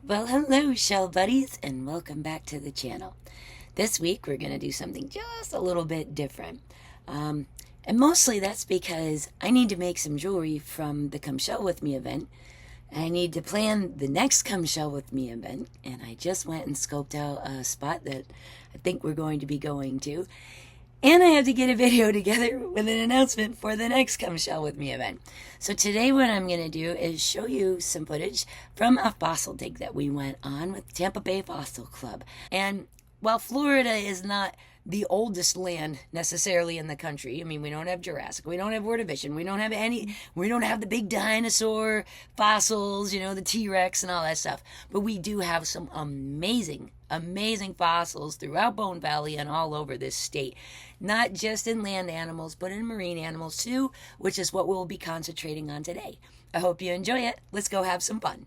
Well, hello, shell buddies, and welcome back to the channel. This week, we're going to do something just a little bit different. And mostly that's because I need to make some jewelry from the Come Shell With Me event. I need to plan the next Come Shell With Me event, and I just went and scoped out a spot that I think we're going to be going to. And I have to get a video together with an announcement for the next Come Shell With Me event. So today what I'm going to do is show you some footage from a fossil dig that we went on with Tampa Bay Fossil Club. And while Florida is not the oldest land necessarily in the country, I mean, we don't have Jurassic, we don't have Ordovician, we don't have the big dinosaur fossils, the T-Rex and all that stuff. But we do have some amazing fossils throughout Bone Valley and all over this state. Not just in land animals, but in marine animals too, which is what we'll be concentrating on today. I hope you enjoy it. Let's go have some fun.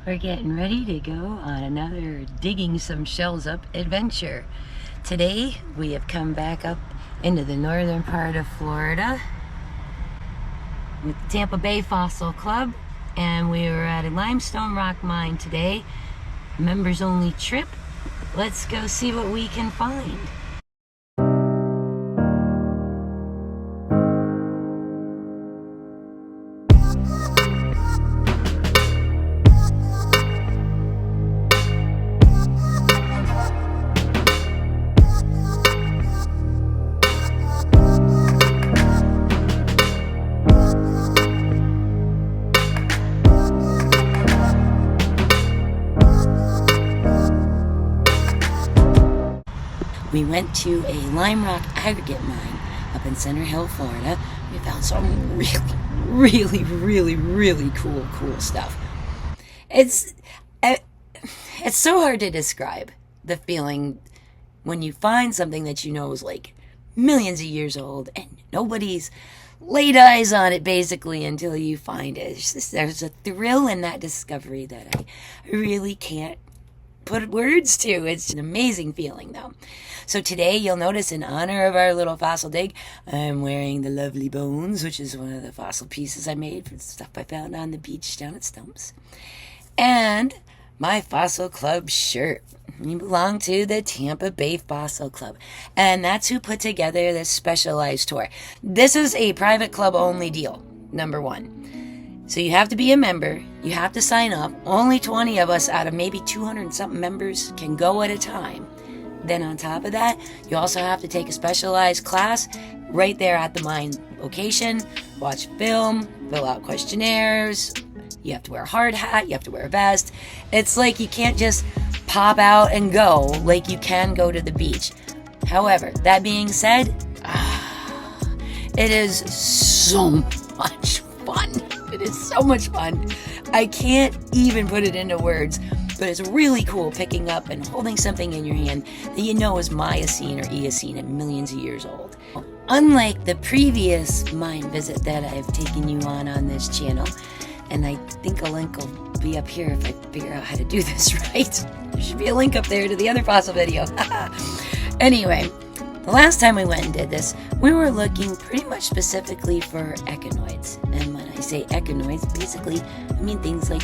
We're getting ready to go on another digging some shells up adventure. Today, we have come back up into the northern part of Florida with the Tampa Bay Fossil Club, and we were at a limestone rock mine today. Members only trip. Let's go see what we can find. We went to a lime rock aggregate mine up in Center Hill, Florida. We found some really cool stuff. It's so hard to describe the feeling when you find something that you know is like millions of years old and nobody's laid eyes on it basically until you find it. There's a thrill in that discovery that I really can't put words to. It's an amazing feeling though. So today you'll notice in honor of our little fossil dig, I'm wearing the lovely bones, which is one of the fossil pieces I made from stuff I found on the beach down at Stumps. And my Fossil Club shirt. We belong to the Tampa Bay Fossil Club. And that's who put together this specialized tour. This is a private club only deal, number one. So you have to be a member, you have to sign up. Only 20 of us out of maybe 200 and something members can go at a time. Then on top of that, you also have to take a specialized class right there at the mine location, watch film, fill out questionnaires. You have to wear a hard hat, you have to wear a vest. It's like you can't just pop out and go like you can go to the beach. However, that being said, it is so much fun. It is so much fun. I can't even put it into words, but it's really cool picking up and holding something in your hand that you know is Miocene or Eocene and millions of years old. Unlike the previous mine visit that I've taken you on this channel, and I think a link will be up here if I figure out how to do this right. There should be a link up there to the other fossil video. Anyway, the last time we went and did this, we were looking pretty much specifically for echinoids. And when I say echinoids, basically, I mean things like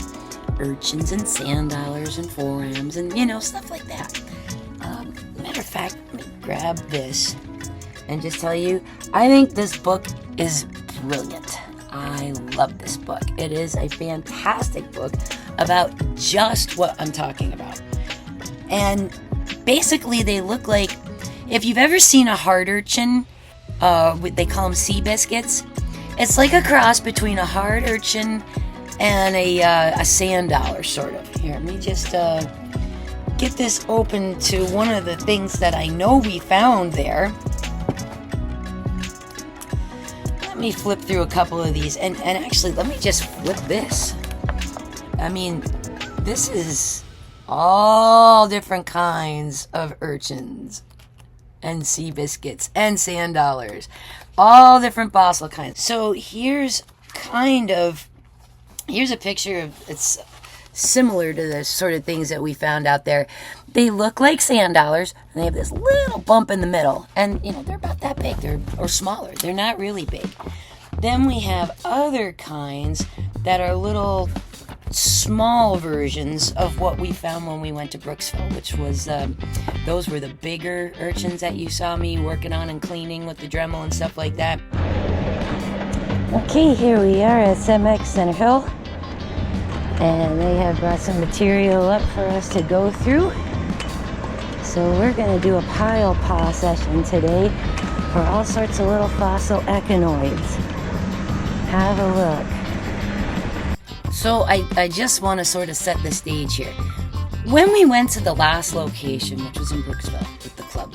urchins and sand dollars and forams and, stuff like that. Matter of fact, let me grab this and just tell you, I think this book is brilliant. I love this book. It is a fantastic book about just what I'm talking about. And basically, they look like, if you've ever seen a hard urchin, they call them sea biscuits. It's like a cross between a hard urchin and a sand dollar, sort of. Here, let me just get this open to one of the things that I know we found there. Let me flip through a couple of these, and actually, let me just flip this. I mean, this is all different kinds of urchins and sea biscuits and sand dollars, all different fossil kinds. So here's a picture of, it's similar to the sort of things that we found out there. They look like sand dollars, and they have this little bump in the middle, and they're about that big, or smaller. They're not really big. Then we have other kinds that are little small versions of what we found when we went to Brooksville, which was, those were the bigger urchins that you saw me working on and cleaning with the Dremel and stuff like that. Okay, here we are at CEMEX Center Hill, and they have brought some material up for us to go through. So we're going to do a pile paw session today for all sorts of little fossil echinoids. Have a look. So I just want to sort of set the stage here. When we went to the last location, which was in Brooksville with the club,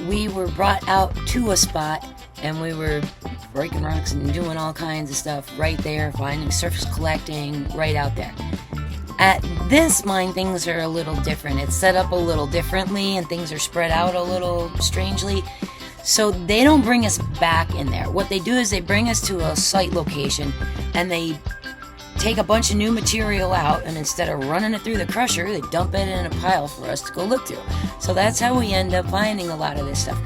we were brought out to a spot and we were breaking rocks and doing all kinds of stuff right there, finding surface collecting right out there. At this mine, things are a little different. It's set up a little differently and things are spread out a little strangely. So they don't bring us back in there. What they do is they bring us to a site location and they take a bunch of new material out, and instead of running it through the crusher, they dump it in a pile for us to go look through. So that's how we end up finding a lot of this stuff.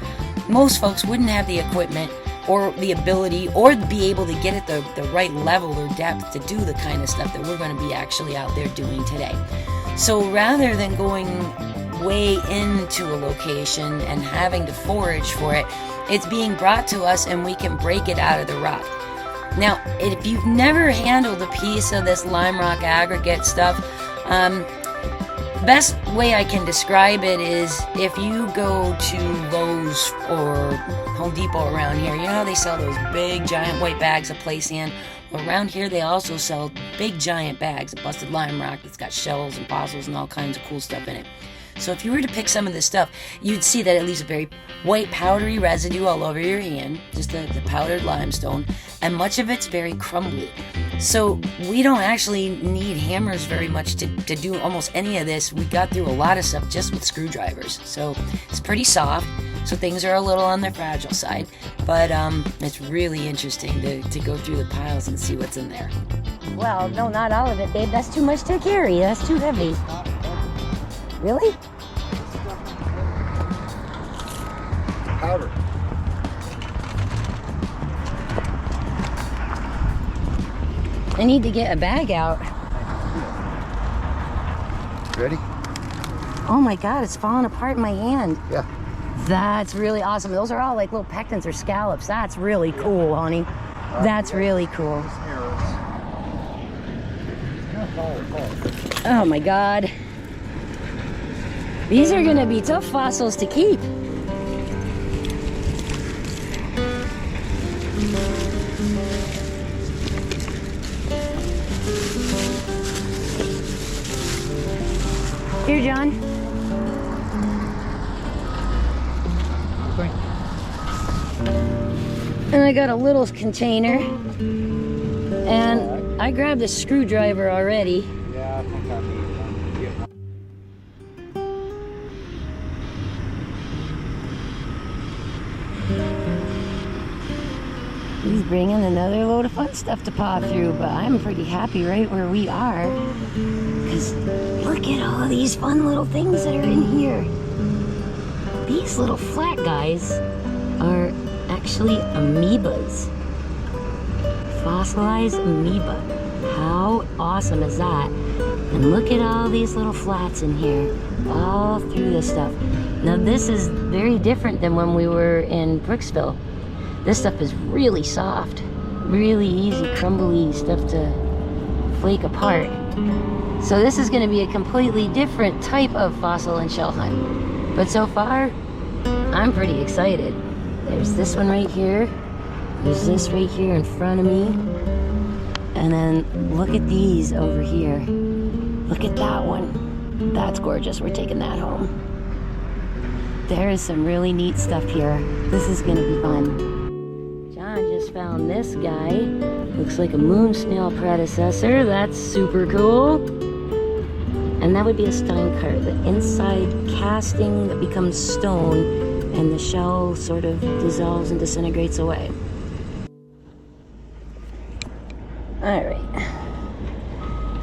Most folks wouldn't have the equipment or the ability or be able to get at the right level or depth to do the kind of stuff that we're going to be actually out there doing today. So rather than going way into a location and having to forage for it, it's being brought to us and we can break it out of the rock. Now, if you've never handled a piece of this lime rock aggregate stuff, best way I can describe it is if you go to Lowe's or Home Depot around here, you know how they sell those big giant white bags of play sand? Well, around here they also sell big giant bags of busted lime rock that's got shells and fossils and all kinds of cool stuff in it. So if you were to pick some of this stuff, you'd see that it leaves a very white powdery residue all over your hand, just the powdered limestone, and much of it's very crumbly. So we don't actually need hammers very much to do almost any of this. We got through a lot of stuff just with screwdrivers. So it's pretty soft, so things are a little on the fragile side, but it's really interesting to go through the piles and see what's in there. Well, no, not all of it, babe. That's too much to carry. That's too heavy. Really? Powder. I need to get a bag out. Ready? Oh my God, it's falling apart in my hand. Yeah. That's really awesome. Those are all like little pectins or scallops. That's really cool, honey. That's really cool. Oh my God. These are gonna be tough fossils to keep. Here, John. Okay. And I got a little container. And I grabbed a screwdriver already. Yeah, I think I need one. He's bringing another load of fun stuff to paw through, but I'm pretty happy right where we are. Because look at all these fun little things that are in here. These little flat guys are actually amoebas. Fossilized amoeba. How awesome is that? And look at all these little flats in here, all through this stuff. Now this is very different than when we were in Brooksville. This stuff is really soft, really easy, crumbly stuff to flake apart. So this is going to be a completely different type of fossil and shell hunt. But so far, I'm pretty excited. There's this one right here. There's this right here in front of me. And then look at these over here. Look at that one. That's gorgeous. We're taking that home. There is some really neat stuff here. This is going to be fun. John just found this guy. Looks like a moon snail predecessor. That's super cool. And that would be a steincut, the inside casting that becomes stone and the shell sort of dissolves and disintegrates away. Alright.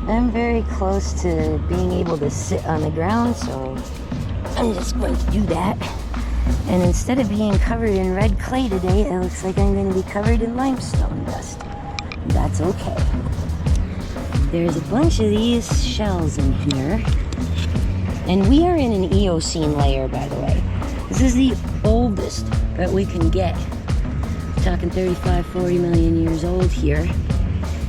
I'm very close to being able to sit on the ground, so I'm just going to do that. And instead of being covered in red clay today, it looks like I'm going to be covered in limestone dust. That's okay. there's a bunch of these shells in here. And we are in an Eocene layer, by the way. This is the oldest that we can get. Talking 35, 40 million years old here.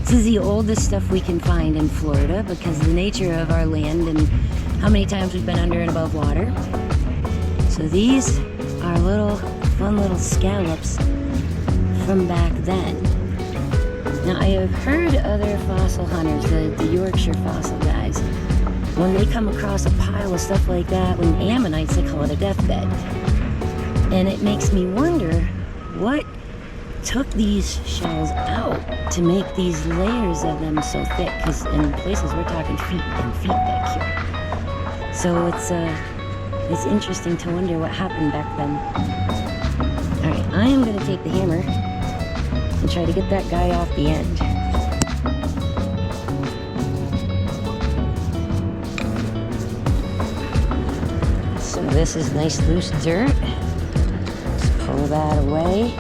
This is the oldest stuff we can find in Florida because of the nature of our land and how many times we've been under and above water. So these are fun little scallops from back then. Now I have heard other fossil hunters, the Yorkshire fossil guys, when they come across a pile of stuff like that, when ammonites, they call it a deathbed. And it makes me wonder what took these shells out to make these layers of them so thick, because in places we're talking feet and feet back here. So it's interesting to wonder what happened back then. Alright, I am going to take the hammer and try to get that guy off the end. So this is nice loose dirt. Let's pull that away.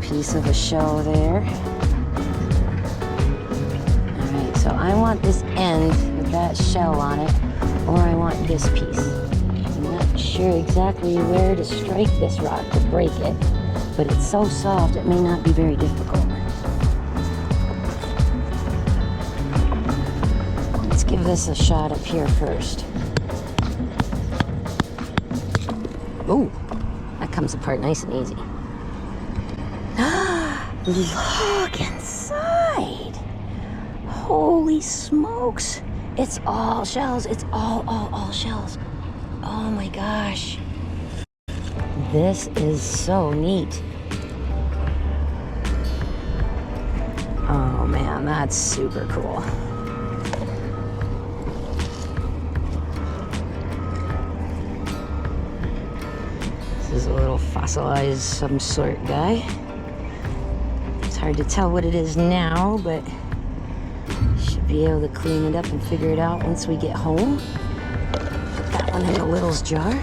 Piece of a shell there. Alright, so I want this end with that shell on it, or I want this piece. I'm not sure exactly where to strike this rock to break it, but it's so soft it may not be very difficult. Let's give this a shot up here first. Ooh, that comes apart nice and easy. Look inside. Holy smokes. It's all shells. It's all shells. Oh my gosh. This is so neat. Oh man, that's super cool. This is a little fossilized some sort guy. Hard to tell what it is now, but should be able to clean it up and figure it out once we get home. Put that one in the littles jar.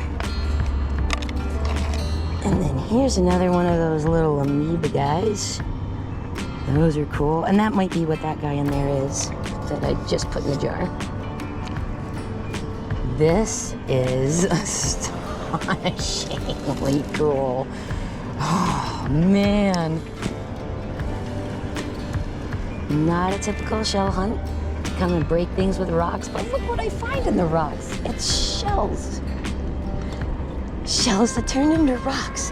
And then here's another one of those little amoeba guys. Those are cool. And that might be what that guy in there is that I just put in the jar. This is astonishingly cool. Oh, man. Not a typical shell hunt. Come and break things with rocks, but look what I find in the rocks. It's shells. Shells that turn into rocks.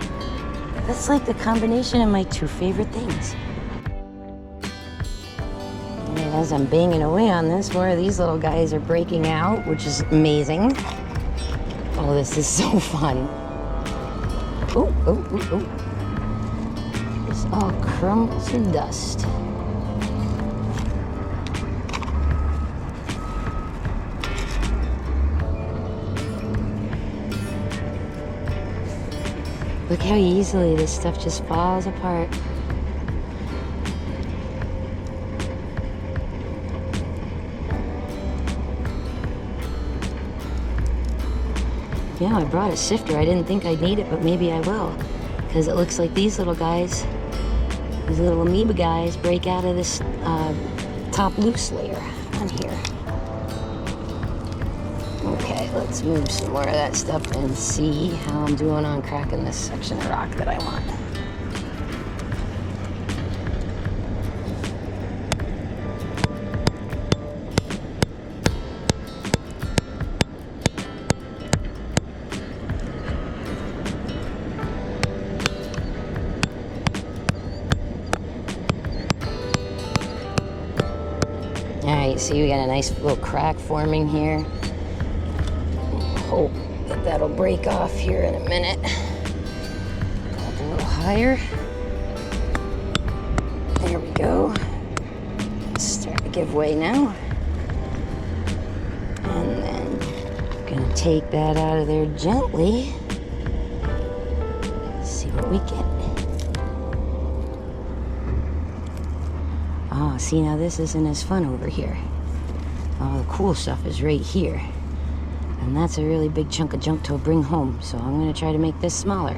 That's like the combination of my two favorite things. And as I'm banging away on this, more of these little guys are breaking out, which is amazing. Oh, this is so fun. Oh, oh, oh, oh. This all crumbles to dust. Look how easily this stuff just falls apart. Yeah, I brought a sifter. I didn't think I'd need it, but maybe I will. Because it looks like these little guys, these little amoeba guys, break out of this top loose layer on here. Okay, let's move some more of that stuff and see how I'm doing on cracking this section of rock that I want. Alright, see we got a nice little crack forming here. Hope that that'll break off here in a minute. Go up a little higher. There we go. It's starting to give way now. And then I'm gonna take that out of there gently. See what we get. Oh, see, now this isn't as fun over here. All the cool stuff is right here. And that's a really big chunk of junk to bring home, so I'm going to try to make this smaller.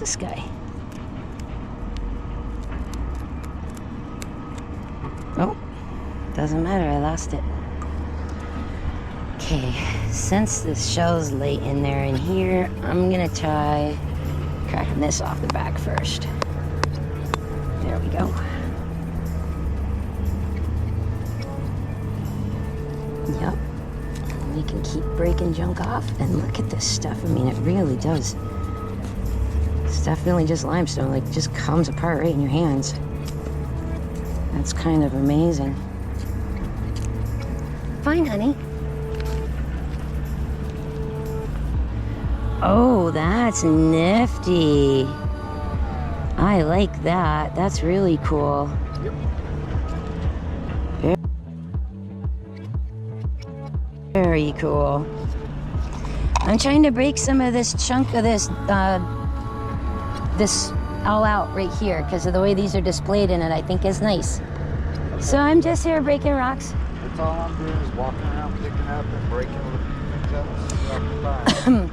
this guy? Oh, doesn't matter, I lost it. Okay, since this shell's late in there and here, I'm gonna try cracking this off the back first. There we go. Yep. We can keep breaking junk off, and look at this stuff. I mean, it really does. It's definitely just limestone, like, just comes apart right in your hands. That's kind of amazing. Fine, honey. Oh, that's nifty. I like that. That's really cool. Yep. Very cool. I'm trying to break some of this chunk of this this all out right here because of the way these are displayed in it. I think is nice. Okay. So I'm just here breaking rocks. That's all I'm doing is walking around, picking up and breaking things up and see what I can find.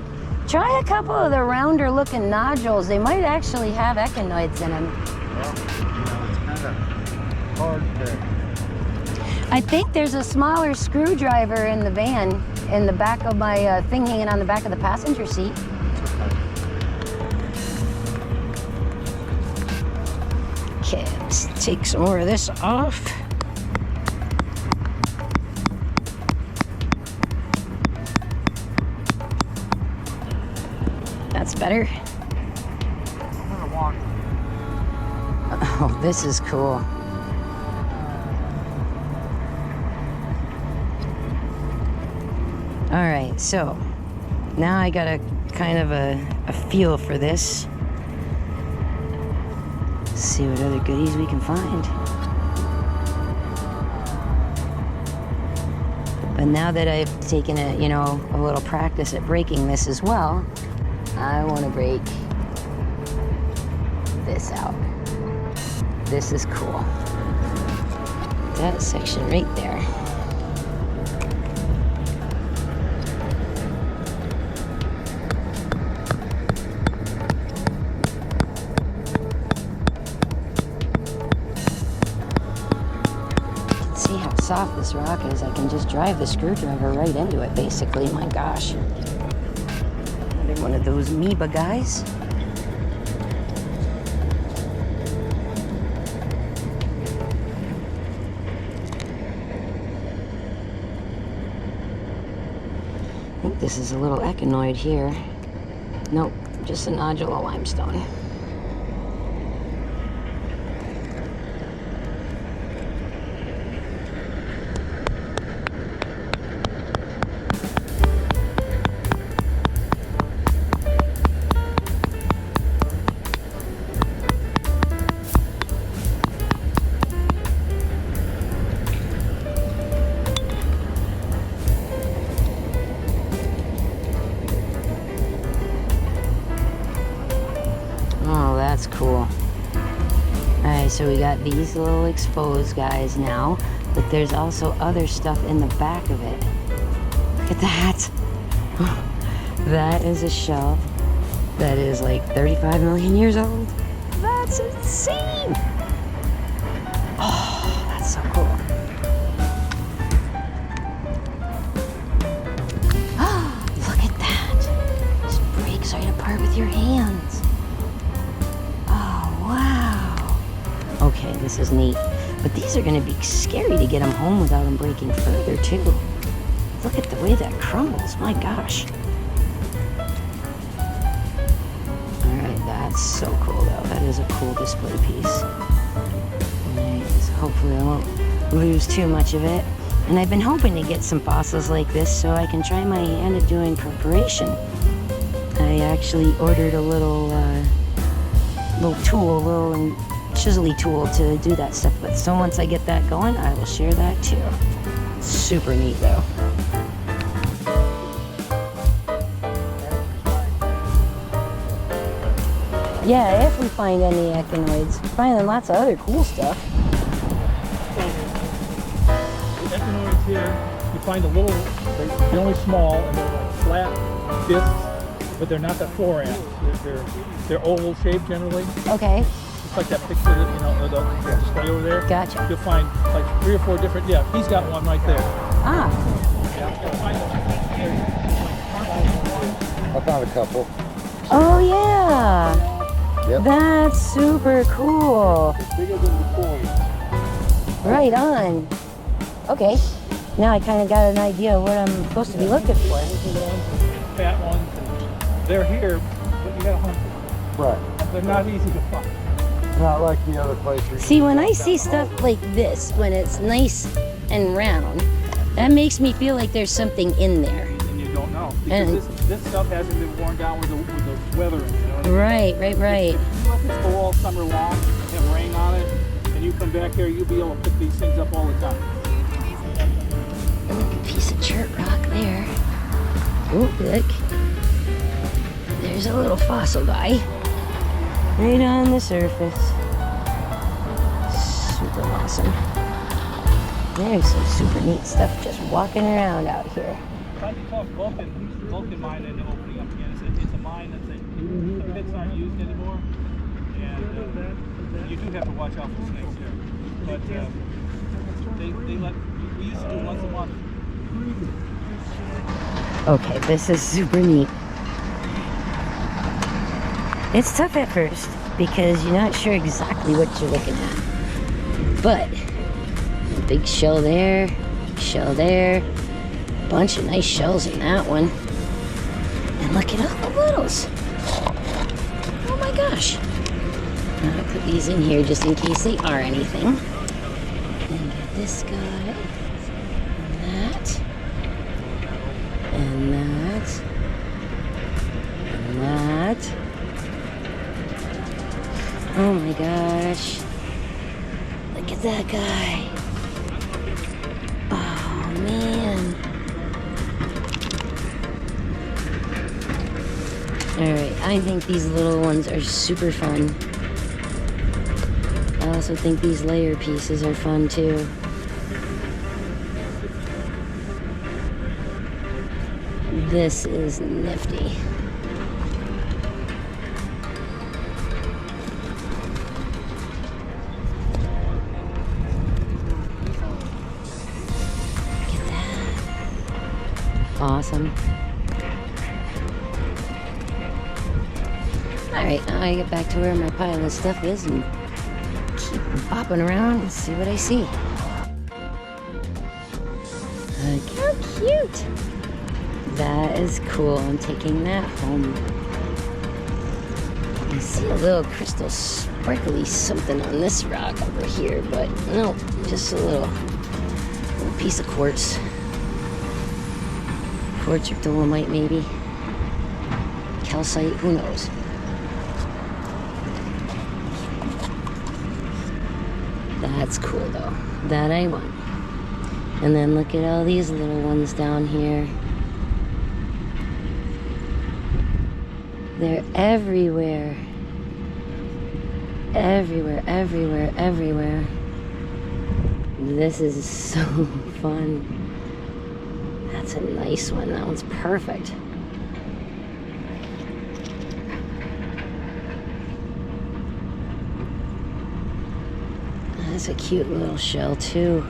Try a couple of the rounder looking nodules. They might actually have echinoids in them. Well, it's kind of hard to... I think there's a smaller screwdriver in the van in the back of my thing hanging on the back of the passenger seat. Okay, let's take some more of this off. That's better. Oh, this is cool. All right, so now I got a kind of a feel for this. Let's see what other goodies we can find. But now that I've taken a little practice at breaking this as well, I want to break this out. This is cool. That section right there. See how soft this rock is. I can just drive the screwdriver right into it, basically. My gosh. Another one of those amoeba guys. I think this is a little echinoid here. Nope, just a nodule of limestone. That's cool. Alright, so we got these little exposed guys now, but there's also other stuff in the back of it. Look at that. That is a shell that is like 35 million years old. That's insane. Oh, that's so cool. Look at that. Just breaks right apart with your hands. Okay, this is neat. But these are going to be scary to get them home without them breaking further, too. Look at the way that crumbles. My gosh. Alright, that's so cool, though. That is a cool display piece. Alright, so hopefully I won't lose too much of it. And I've been hoping to get some fossils like this so I can try my hand at doing preparation. I actually ordered a little tool, a little chisel tool to do that stuff with. So once I get that going, I will share that too. Super neat though. Yeah, if we find any echinoids. We're finding lots of other cool stuff. The echinoids here, you find a little, they're only small, and they're like flat discs but they're not the 4 amps. They're oval shaped generally. Okay. It's like that picture that, you know, the display over there. Gotcha. You'll find like 3 or 4 different, yeah, he's got one right there. Ah. I found a couple. Oh, yeah. Yep. That's super cool. It's bigger than the coins. Right on. Okay. Now I kind of got an idea of what I'm supposed to be looking for. Fat ones, and they're here, but you gotta hunt them. Right. They're not easy to find. Not like the other place. See, when I see stuff like this, when it's nice and round, that makes me feel like there's something in there. And you don't know. And Because this stuff hasn't been worn down with the weather. You know what I mean? Right. If you let this go all summer long and have rain on it, and you come back here, you'll be able to pick these things up all the time. Look, a piece of chert rock there. Oh, look. There's a little fossil guy. Right on the surface. Super awesome. There's some super neat stuff just walking around out here. Trying to talk Vulcan mine into opening up again. It's a mine that the pits aren't used anymore, and you do have to watch out for snakes here. But we used to do once a month. Okay, this is super neat. It's tough at first because you're not sure exactly what you're looking at. But big shell there, bunch of nice shells in that one. And look at all the littles. Oh my gosh. I'll put these in here just in case they are anything. And get this guy. And that. And that. And that. Oh my gosh. Look at that guy. Oh man. Alright, I think these little ones are super fun. I also think these layer pieces are fun too. This is nifty. Look at that. Awesome. Alright, now I get back to where my pile of stuff is and keep bopping around and see what I see. Look how cute! That is cool. I'm taking that home. I see a little crystal sparkly something on this rock over here, but no, just a little piece of quartz. Quartz or dolomite maybe. Calcite, who knows? That's cool though. That I want. And then look at all these little ones down here. They're everywhere. Everywhere, everywhere, everywhere. This is so fun. That's a nice one. That one's perfect. That's a cute little shell too.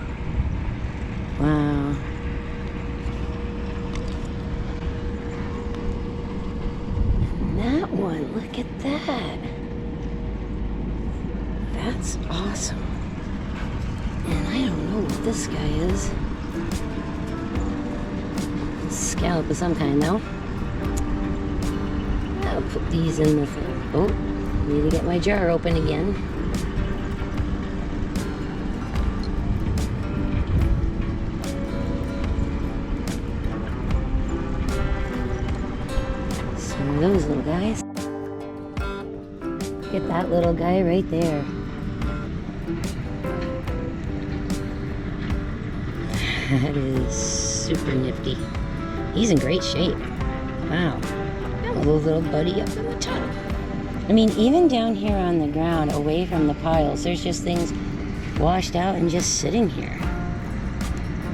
Wow. And that one, look at that. That's awesome. And I don't know what this guy is. Scallop of some kind though. I'll put these in the thing. Oh, need to get my jar open again. Those little guys. Look at that little guy right there. That is super nifty. He's in great shape. Wow. Got a little buddy up in the top. I mean, even down here on the ground, away from the piles, there's just things washed out and just sitting here.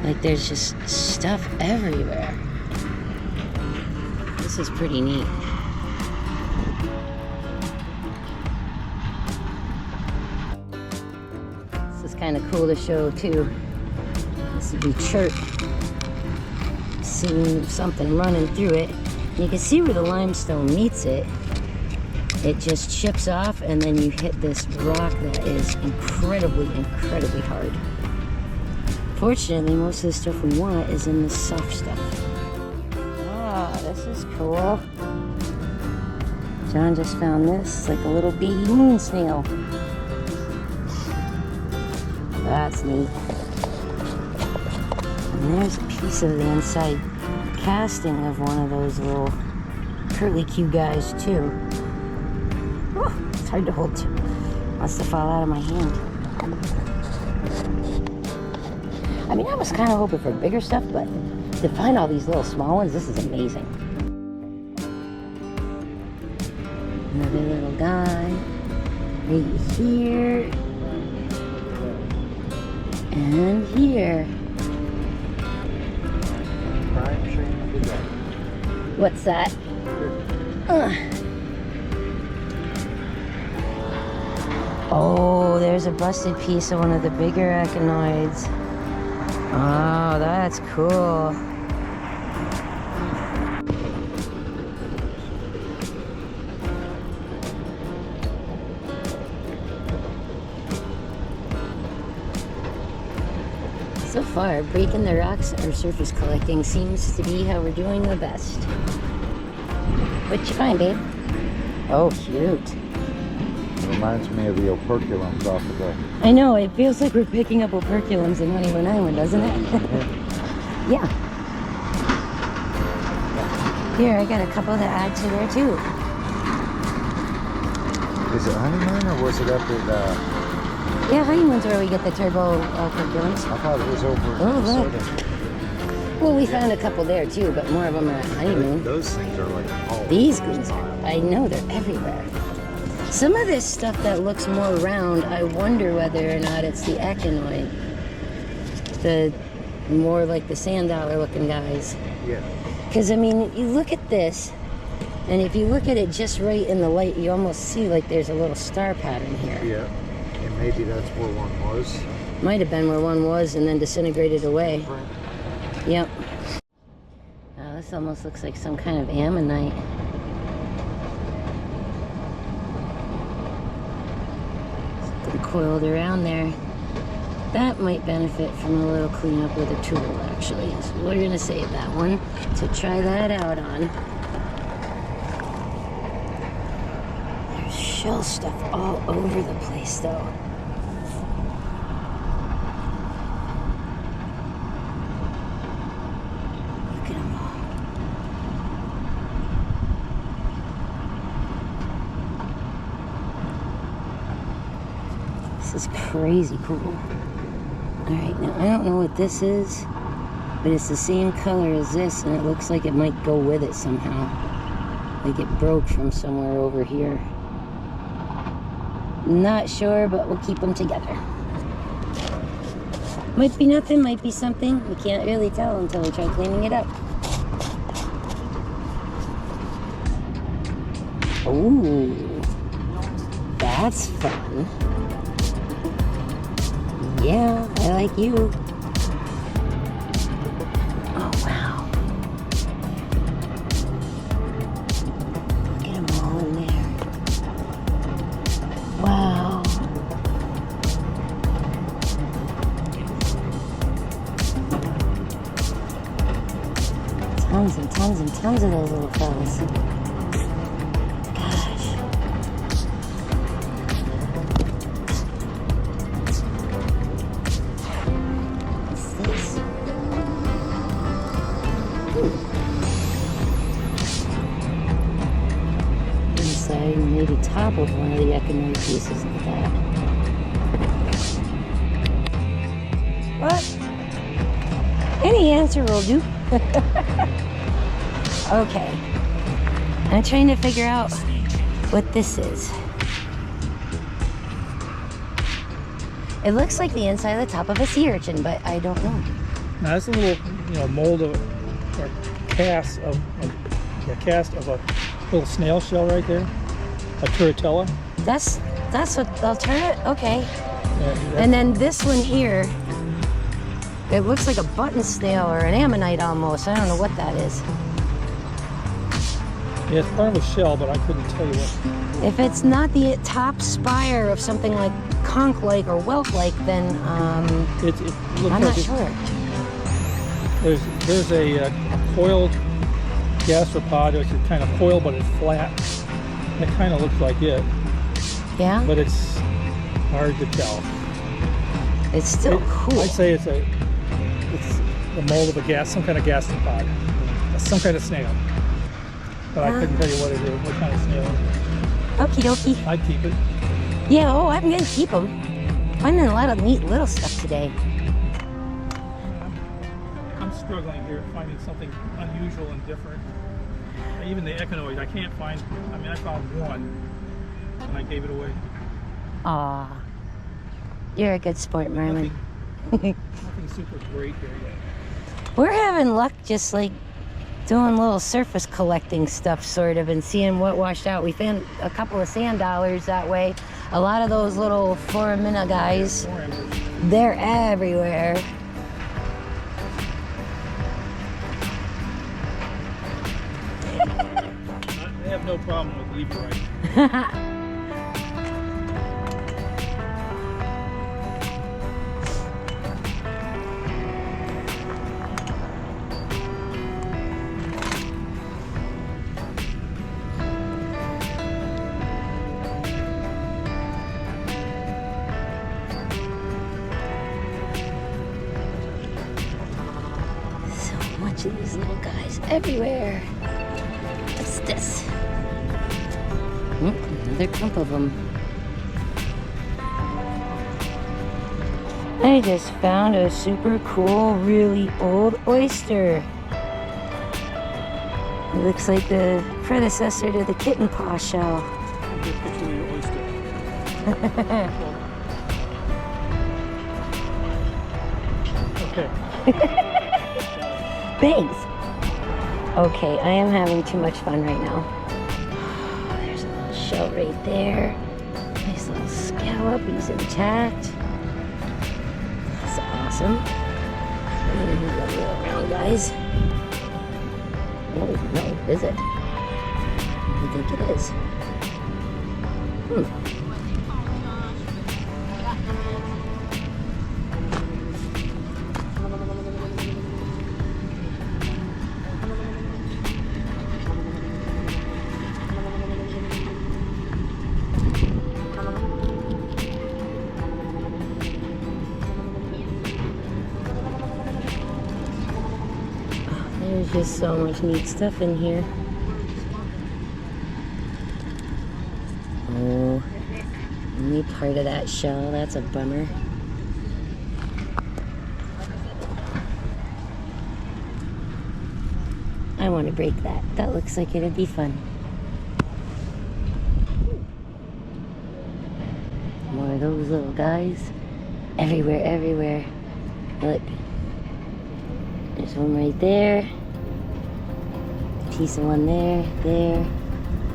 Like there's just stuff everywhere. This is pretty neat. kind of cool to show too. This would be chert. Seeing something running through it. You can see where the limestone meets it. It just chips off, and then you hit this rock that is incredibly, incredibly hard. Fortunately, most of the stuff we want is in the soft stuff. Ah, this is cool. John just found this. It's like a little beady moon snail. That's neat. And there's a piece of the inside casting of one of those little curly Q guys too. Oh, it's hard to hold too. Wants to fall out of my hand. I mean, I was kind of hoping for bigger stuff, but to find all these little small ones, this is amazing. Another little guy right here and here. What's that? Oh, there's a busted piece of one of the bigger echinoids. Oh, that's cool. So far, breaking the rocks or surface collecting seems to be how we're doing the best. What'd you find, babe? Oh, cute. It reminds me of the operculums off of the... I know, it feels like we're picking up operculums in Honeymoon Island, doesn't it? Yeah. Here, I got a couple to add to there, too. Is it Honeymoon, or was it up at... Yeah, Honeymoon's where we get the turbo operculums. I thought it was over... Oh, look. Well, we found a couple there, too, but more of them are at Honeymoon. Those things are like... Oh, These things are... I know, they're everywhere. Some of this stuff that looks more round, I wonder whether or not it's the echinoid. The more like the sand dollar looking guys. Yeah. Because, I mean, you look at this, and if you look at it just right in the light, you almost see like there's a little star pattern here. Yeah. And maybe that's where one was. Might have been where one was and then disintegrated away. Right. Yep. Now, this almost looks like some kind of ammonite. Coiled around there. That might benefit from a little cleanup with a tool, actually. So we're gonna save that one to try that out on. There's shell stuff all over the place, though. Look at them all. This is crazy cool. Alright, now I don't know what this is, but it's the same color as this, and it looks like it might go with it somehow. Like it broke from somewhere over here. Not sure, but we'll keep them together. Might be nothing, might be something. We can't really tell until we try cleaning it up. Ooh, that's fun. Yeah, I like you. Oh, wow. Look at them all in there. Wow. Tons and tons and tons of those little fellas. Maybe top of one of the echinoid pieces like that. What? Any answer will do. Okay. I'm trying to figure out what this is. It looks like the inside of the top of a sea urchin, but I don't know. Now that's a little, mold of or cast of a little snail shell right there. A turritella. That's what they'll turn it? Okay. And then this one here, it looks like a button snail or an ammonite almost. I don't know what that is. Yeah, it's part of a shell, but I couldn't tell you what. If it's not the top spire of something like conch-like or whelk-like, then It looks I'm like not sure. There's a coiled gastropod, which is kind of coiled, but it's flat. It kind of looks like it, Yeah? but it's hard to tell. It's still cool. I'd say it's the mold of some kind of gastropod, some kind of snail. But I couldn't tell you what it is, what kind of snail it is. Okie dokie. I'd keep it. Yeah, oh, I'm gonna keep them. Finding a lot of neat little stuff today. I'm struggling here, finding something unusual and different. Even the echinoids, I can't find. I mean, I found one, and I gave it away. Aw. You're a good sport, Merlin. Nothing super great here yet. We're having luck just like doing little surface collecting stuff sort of and seeing what washed out. We found a couple of sand dollars that way. A lot of those little foramina guys, they're everywhere. I have no problem with leverite. These little guys everywhere. What's this? Another clump of them. I just found a super cool, really old oyster. It looks like the predecessor to the kitten paw shell. Good picture of the oyster. Okay. Thanks. Okay, I am having too much fun right now. There's a little shell right there. Nice little scallop. He's intact. That's awesome. And then the little round guys. Oh no, is it? I think it is. There's just so much neat stuff in here. Oh, only part of that shell. That's a bummer. I want to break that. That looks like it'd be fun. More of those little guys. Everywhere, everywhere. Look. There's one right there. Piece of one there, there.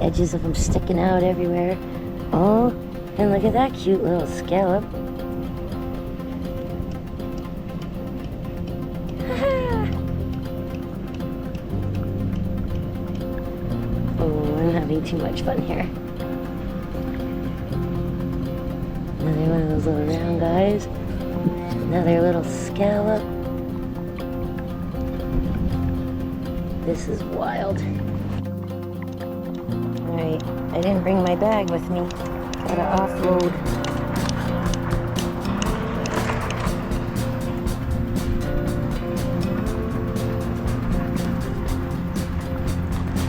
Edges of them sticking out everywhere. Oh, and look at that cute little scallop. Oh, I'm having too much fun here. Another one of those little round guys. Another little scallop. This is wild. Alright, I didn't bring my bag with me. Gotta offload.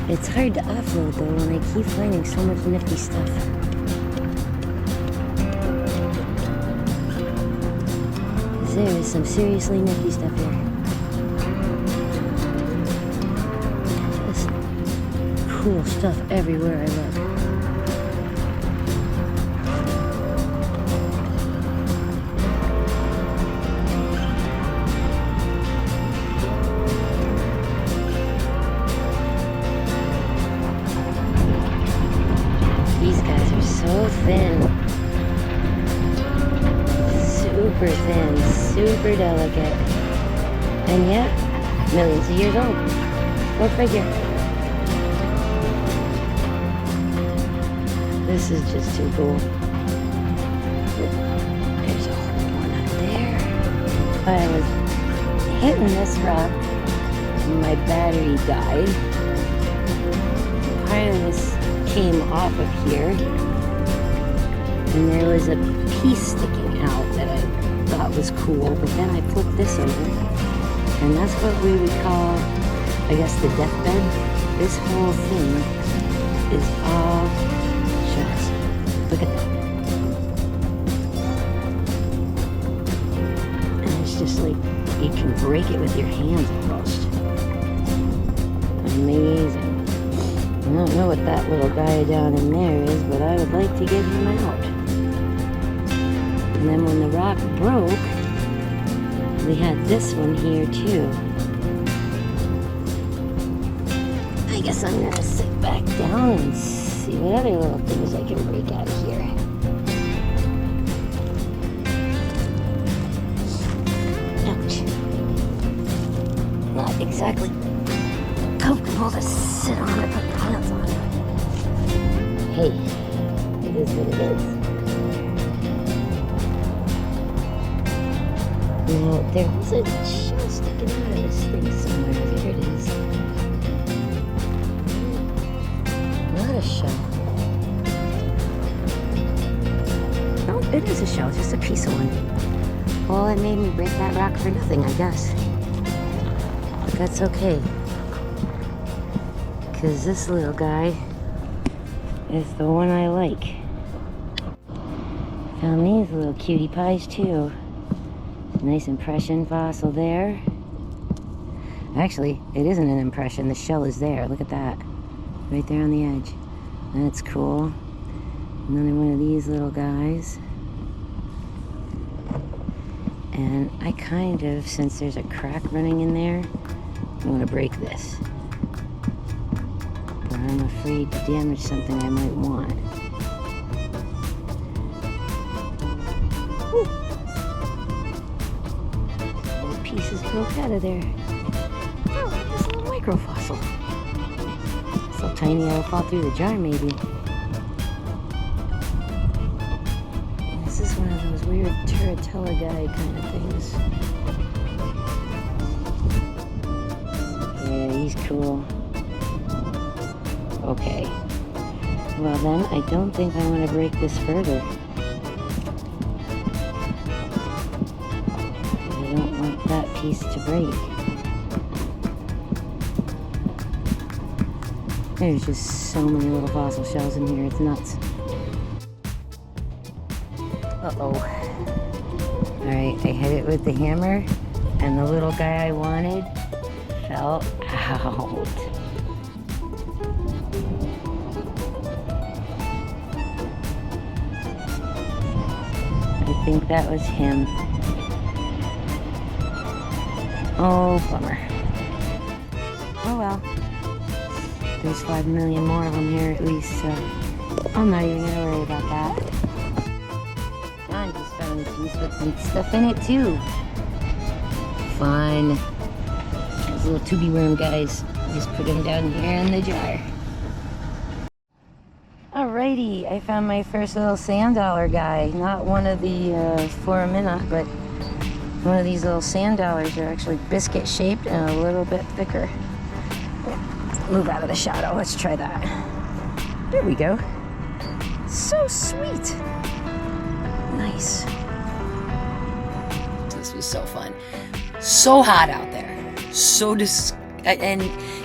It's hard to offload though when I keep finding so much nifty stuff. There is some seriously nifty stuff here. Cool stuff everywhere I look. These guys are so thin. super delicate. And yet, millions of years old. Go figure. This is just too cool. There's a whole one up there. I was hitting this rock and my battery died. Part of this came off of here. And there was a piece sticking out that I thought was cool, but then I flipped this over. And that's what we would call, I guess, the deathbed. This whole thing is all shucks. Look at that. And it's just like you can break it with your hands almost. Amazing. I don't know what that little guy down in there is, but I would like to get him out. And then when the rock broke, we had this one here too. I guess I'm gonna sit back down and see what other little things I can break out of here. Ouch. Not exactly comfortable to sit on or put pants on. Hey, it is what it is. Now, there was a shell sticking out of this thing somewhere. There it is. Not a shell. No, it is a shell, just a piece of one. Well, it made me break that rock for nothing, I guess. But that's okay. Because this little guy is the one I like. Found these little cutie pies too. Nice impression fossil there. Actually, it isn't an impression. The shell is there. Look at that. Right there on the edge. That's cool. Another one of these little guys. And I kind of, since there's a crack running in there, I want to break this. But I'm afraid to damage something I might want. Whew. Pieces broke out of there. Oh, this little micro fossil. So tiny it'll fall through the jar maybe. This is one of those weird Turritella guy kind of things. Yeah, he's cool. Okay. Well then, I don't think I want to break this further. That piece to break. There's just so many little fossil shells in here, it's nuts. Uh-oh. Alright, I hit it with the hammer, and the little guy I wanted fell out. I think that was him. Oh, bummer. Oh well. There's 5 million more of them here at least, so I'm not even gonna worry about that. I just found a piece with some stuff in it too. Fun. Those little tubey worm guys. Just put them down here in the jar. Alrighty, I found my first little sand dollar guy. Not one of the foramina, but one of these little sand dollars. Are actually biscuit shaped and a little bit thicker. Move out of the shadow. Let's try that. There we go. So sweet. Nice. This was so fun. So hot out there. So and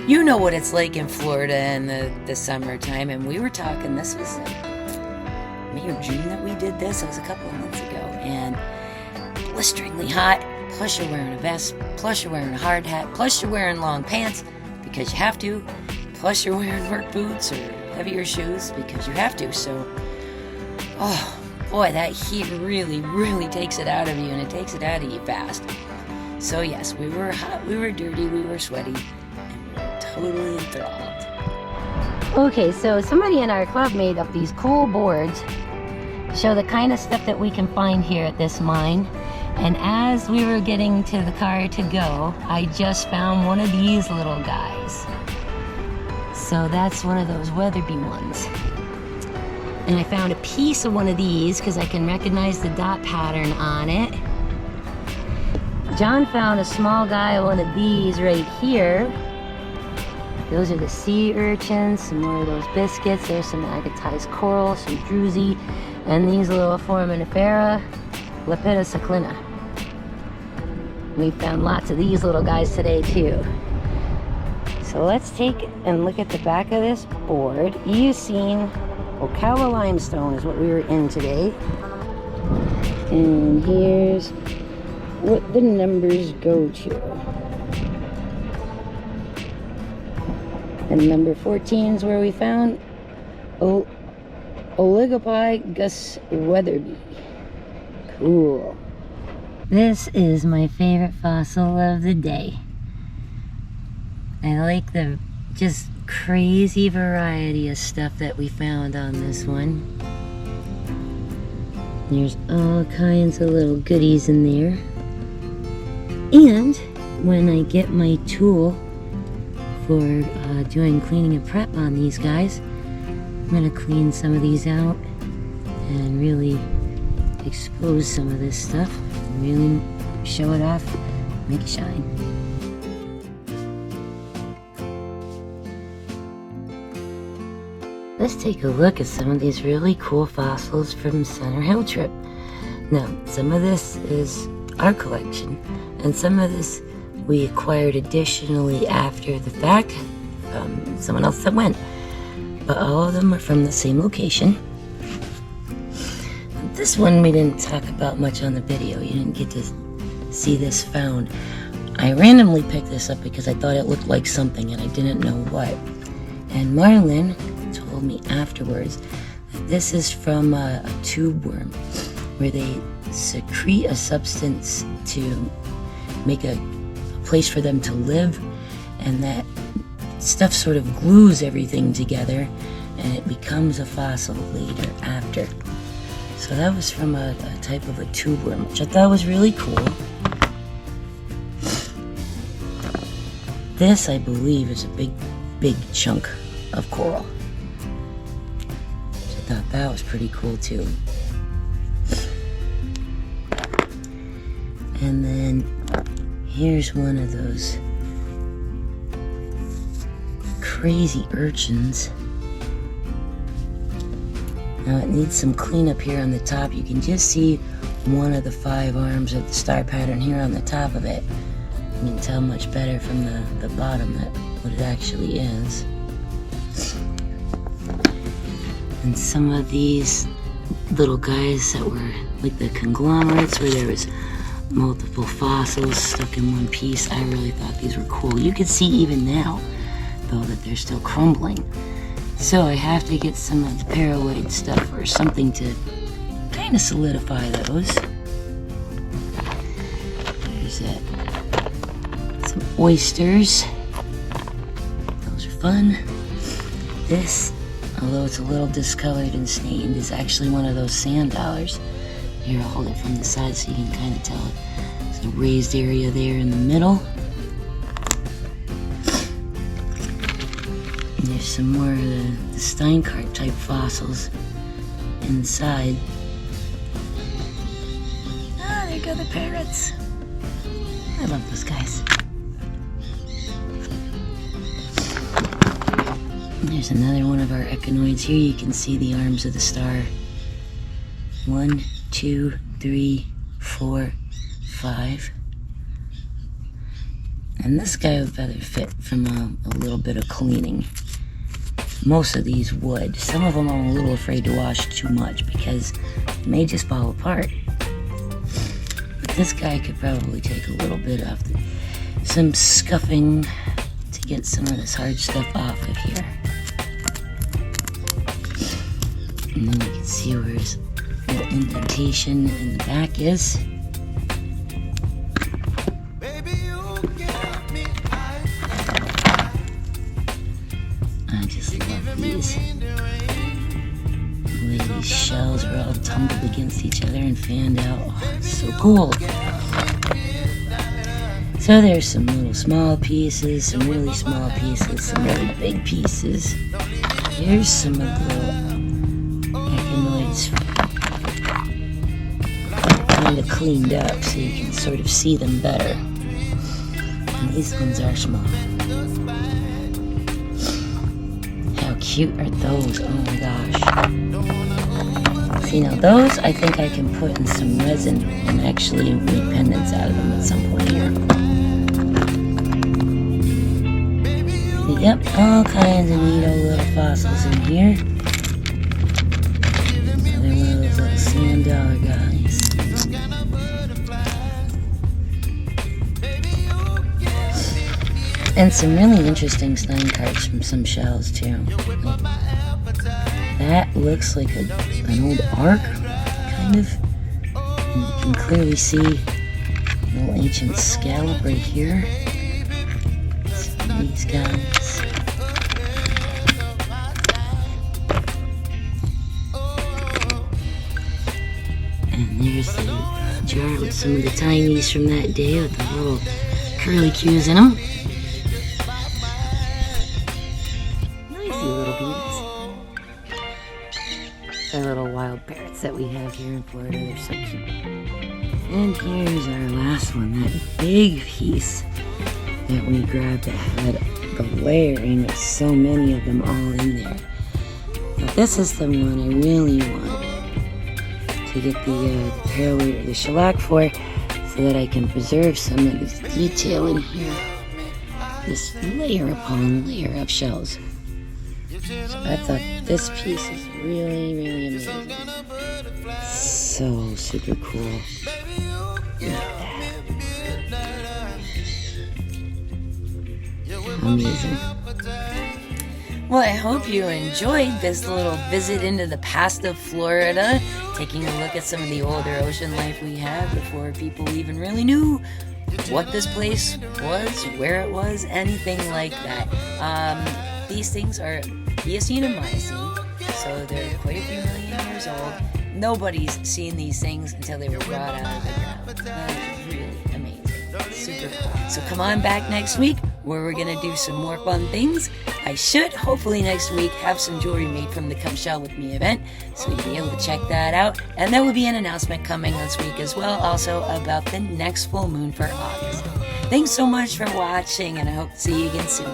you know what it's like in Florida in the summertime. And we were talking. This was May or June that we did this. It was a couple of months ago, and blisteringly hot. Plus you're wearing a vest. Plus you're wearing a hard hat. Plus you're wearing long pants because you have to. Plus you're wearing work boots or heavier shoes because you have to. So, oh boy, that heat really, really takes it out of you, and it takes it out of you fast. So yes, we were hot, we were dirty, we were sweaty, and we were totally enthralled. Okay, so somebody in our club made up these cool boards to show the kind of stuff that we can find here at this mine. And as we were getting to the car to go, I just found one of these little guys. So that's one of those Weatherby ones. And I found a piece of one of these because I can recognize the dot pattern on it. John found a small guy, one of these right here. Those are the sea urchins, some more of those biscuits. There's some agatized coral, some druzy, and these little foraminifera, lepidociclina. We found lots of these little guys today too. So let's take and look at the back of this board. Eocene, Ocala Limestone is what we were in today. And here's what the numbers go to. And number 14 is where we found Oligopigus Weatherby. Cool. This is my favorite fossil of the day. I like the just crazy variety of stuff that we found on this one. There's all kinds of little goodies in there. And when I get my tool for doing cleaning and prep on these guys, I'm going to clean some of these out and really expose some of this stuff, really show it off, make it shine. Let's take a look at some of these really cool fossils from Center Hill trip. Now, some of this is our collection, and some of this we acquired additionally after the fact from someone else that went. But all of them are from the same location. This one we didn't talk about much on the video. You didn't get to see this found. I randomly picked this up because I thought it looked like something and I didn't know what. And Marlon told me afterwards that this is from a tube worm, where they secrete a substance to make a place for them to live, and that stuff sort of glues everything together and it becomes a fossil later after. So that was from a type of a tube worm, which I thought was really cool. This, I believe, is a big chunk of coral. I thought that was pretty cool too. And then here's one of those crazy urchins. Now it needs some cleanup here on the top. You can just see one of the 5 arms of the star pattern here on the top of it. You can tell much better from the bottom that what it actually is. And some of these little guys that were like the conglomerates, where there was multiple fossils stuck in one piece. I really thought these were cool. You can see even now, though, that they're still crumbling. So I have to get some of the paraloid stuff or something to kind of solidify those. There's that. Some oysters. Those are fun. This, although it's a little discolored and stained, is actually one of those sand dollars. Here, I'll hold it from the side so you can kind of tell it. There's a raised area there in the middle. And there's some more of the Steinkarp type fossils inside. Ah, there go the parrots. I love those guys. And there's another one of our echinoids. Here you can see the arms of the star. 1, 2, 3, 4, 5. And this guy would better fit from a little bit of cleaning. Most of these would. Some of them I'm a little afraid to wash too much because it may just fall apart. But this guy could probably take a little bit of some scuffing to get some of this hard stuff off of here. And then you can see where his little indentation in the back is. I just love these. The way these shells are all tumbled against each other and fanned out. Oh, it's so cool. So there's some little small pieces, some really small pieces, some really big pieces. Here's some of the little echinoids kind of cleaned up so you can sort of see them better. And these ones are small. How cute are those? Oh my gosh. See, now those I think I can put in some resin and actually make pendants out of them at some point here. Yep, all kinds of neat old little fossils in here. They're one of those little sand dollar guys. And some really interesting sign cards from some shells too. That looks like an old ark, kind of. And you can clearly see a little ancient scallop right here. Some of these guys. And there's the jar with some of the tinies from that day with the little curly cues in them. The little wild parrots that we have here in Florida, they're so cute. And here's our last one, that big piece that we grabbed that had the layering with so many of them all in there. Now this is the one I really want to get the parallel or the shellac for, so that I can preserve some of this detail in here. This layer upon layer of shells. So I thought this piece is really, really amazing. So super cool. Look at that. Amazing. Well, I hope you enjoyed this little visit into the past of Florida, taking a look at some of the older ocean life we had before people even really knew what this place was, where it was, anything like that. These things are Eocene and Miocene, so they're quite a few million years old. Nobody's seen these things until they were brought out of the ground. That is really amazing. Super cool. So come on back next week where we're going to do some more fun things. I should, hopefully next week, have some jewelry made from the Come Shell With Me event, so you'll be able to check that out. And there will be an announcement coming this week as well, also about the next full moon for August. Thanks so much for watching, and I hope to see you again soon.